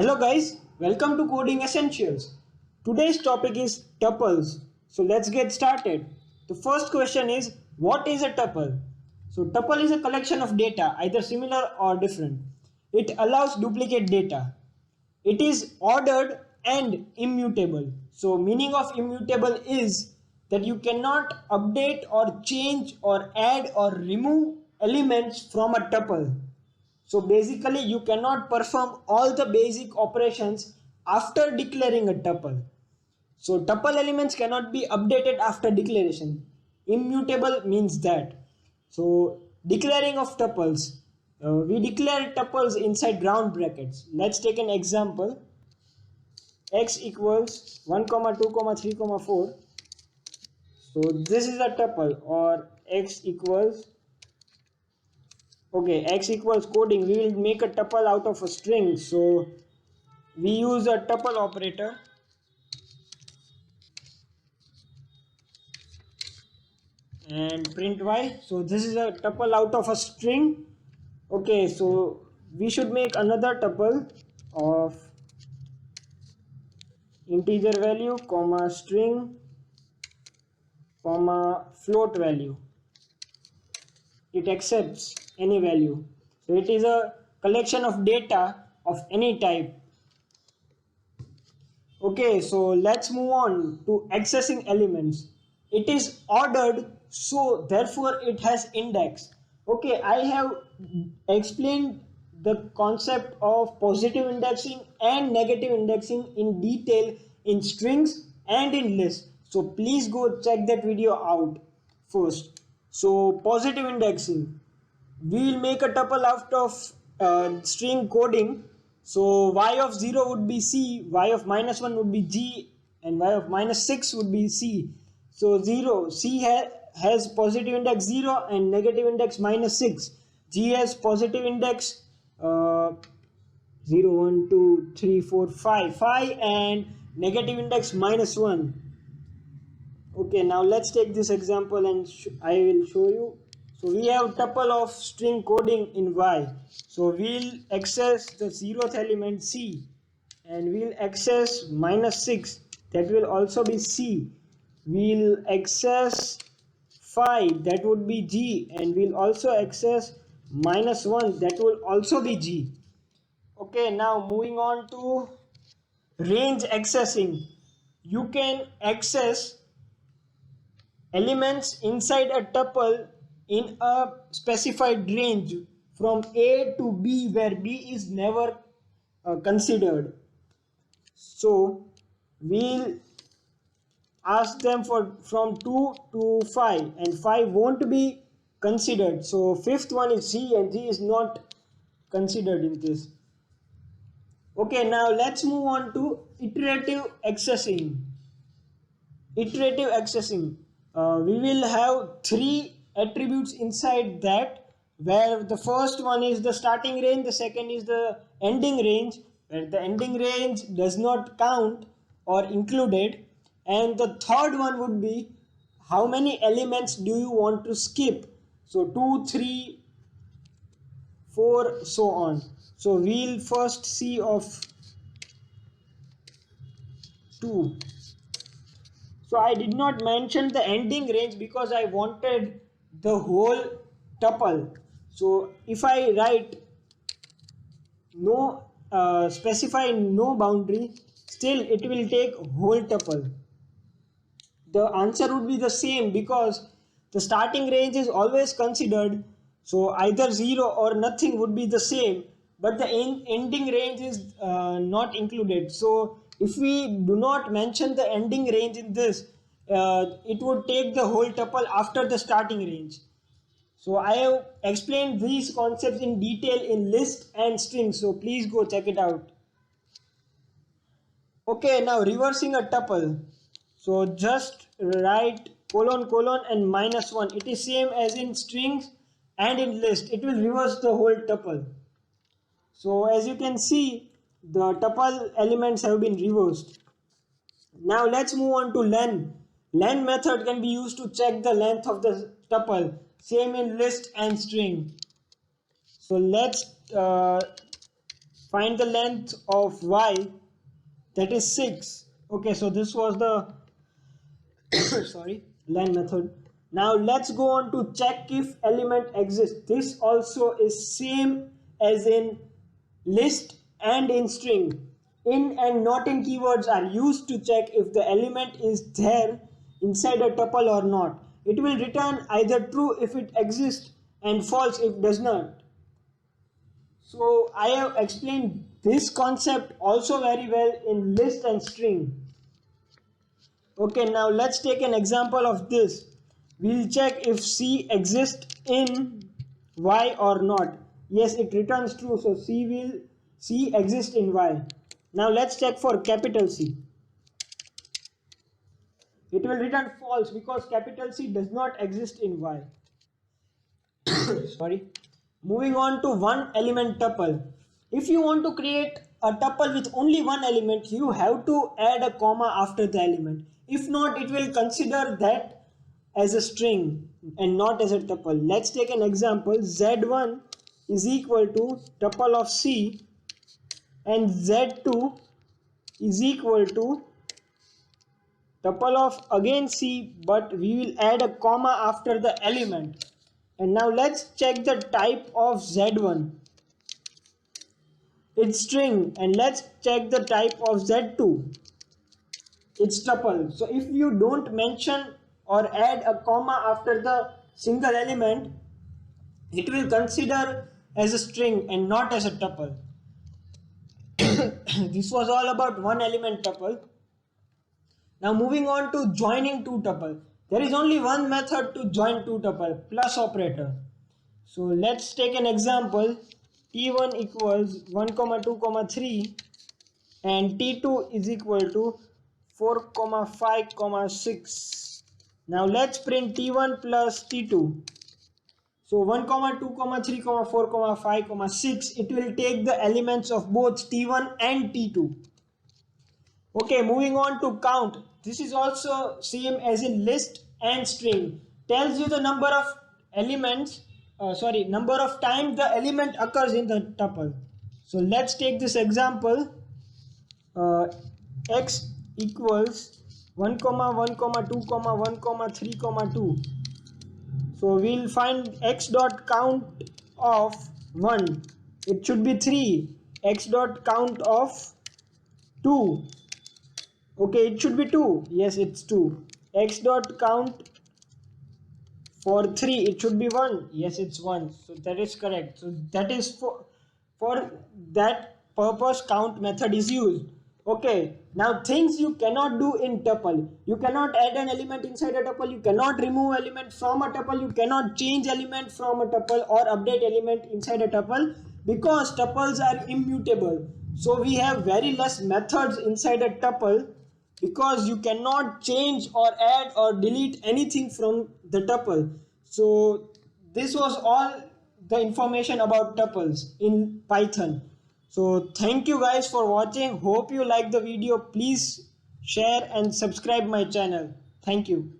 Hello guys, welcome to Coding Essentials. Today's topic is tuples. So let's get started. The first question is, what is a tuple? So tuple is a collection of data, either similar or different. It allows duplicate data. It is ordered and immutable. So meaning of immutable is that you cannot update or change or add or remove elements from a tuple. So basically you cannot perform all the basic operations after declaring a tuple. So tuple elements cannot be updated after declaration. Immutable means that. So declaring of tuples. We declare tuples inside round brackets. Let's take an example. X equals 1, 2, 3, 4. So this is a tuple, or x equals, okay, x equals coding. We will make a tuple out of a string. So we use a tuple operator. And print y. So this is a tuple out of a string. Okay, so we should make another tuple of integer value comma string comma float value. It accepts any value. So it is a collection of data of any type. Okay, so let's move on to accessing elements. It is ordered, so therefore it has index. Okay, I have explained the concept of positive indexing and negative indexing in detail in strings and in lists. So please go check that video out first. So positive indexing, we will make a tuple out of string coding. So y of 0 would be c, y of minus 1 would be g, and y of minus 6 would be c. So 0, c has positive index 0 and negative index minus 6. G has positive index 0, 1, 2, 3, 4, 5, 5 and negative index minus 1. Okay, now let's take this example and I will show you. So we have tuple of string coding in y. So we'll access the 0th element c, and we'll access minus 6, that will also be c. We'll access 5, that would be g, and we'll also access minus 1, that will also be g. Okay, now moving on to range accessing. You can access elements inside a tuple in a specified range from A to B, where B is never considered. So we'll ask them for from 2 to 5, and 5 won't be considered. So fifth one is C, and G is not considered in this. Okay, now let's move on to iterative accessing. Iterative accessing. We will have 3 attributes inside that, where the first one is the starting range, the second is the ending range, where the ending range does not count or included, and the third one would be how many elements do you want to skip. So 2, 3, 4, so on. So we'll first see of 2. So I did not mention the ending range because I wanted the whole tuple. So if I write no, specify no boundary, still it will take whole tuple. The answer would be the same because the starting range is always considered. So either 0 or nothing would be the same, but the ending range is not included. So if we do not mention the ending range in this, it would take the whole tuple after the starting range. So I have explained these concepts in detail in list and string, so please go check it out. Okay, now reversing a tuple. So just write colon colon and minus 1. It is same as in strings and in list. It will reverse the whole tuple. So as you can see, the tuple elements have been reversed. Now let's move on to len. Len method can be used to check the length of the tuple. Same in list and string. So let's find the length of y, that is 6. Okay, so this was the sorry, len method. Now let's go on to check if element exists. This also is same as in list and in string. In and not in keywords are used to check if the element is there inside a tuple or not. It will return either true if it exists and false if it does not. So I have explained this concept also very well in list and string. Okay, now let's take an example of this. We'll check if C exists in Y or not. Yes, it returns true, so C exists in Y. Now let's check for capital C. It will return false because capital C does not exist in Y. Sorry. Moving on to one element tuple. If you want to create a tuple with only one element, you have to add a comma after the element. If not, it will consider that as a string and not as a tuple. Let's take an example. Z1 is equal to tuple of C and Z2 is equal to tuple of again C, but we will add a comma after the element. And now let's check the type of Z1. It's string. And let's check the type of Z2. It's tuple. So if you don't mention or add a comma after the single element, it will consider as a string and not as a tuple. This was all about one element tuple. Now moving on to joining two tuple. There is only one method to join two tuple, plus operator. So let's take an example. T1 equals 1, 2, 3 and T2 is equal to 4, 5, 6. Now let's print T1 plus T2. So 1, 2, 3, 4, 5, 6. It will take the elements of both T1 and T2. Okay, moving on to count. This is also same as in list and string. Tells you the number of elements, number of times the element occurs in the tuple. So let's take this example. X equals 1, 1, 2, 1, 3, 2. So we'll find x dot count of 1. It should be 3. X dot count of 2. Okay, it should be 2. Yes, it's 2. X dot count for 3. It should be 1. Yes, it's 1. So that is correct. So that is for that purpose count method is used. Okay, now things you cannot do in tuple. You cannot add an element inside a tuple. You cannot remove element from a tuple. You cannot change element from a tuple or update element inside a tuple because tuples are immutable. So we have very less methods inside a tuple because you cannot change or add or delete anything from the tuple. So this was all the information about tuples in Python. So thank you guys for watching. Hope you like the video. Please share and subscribe my channel. Thank you.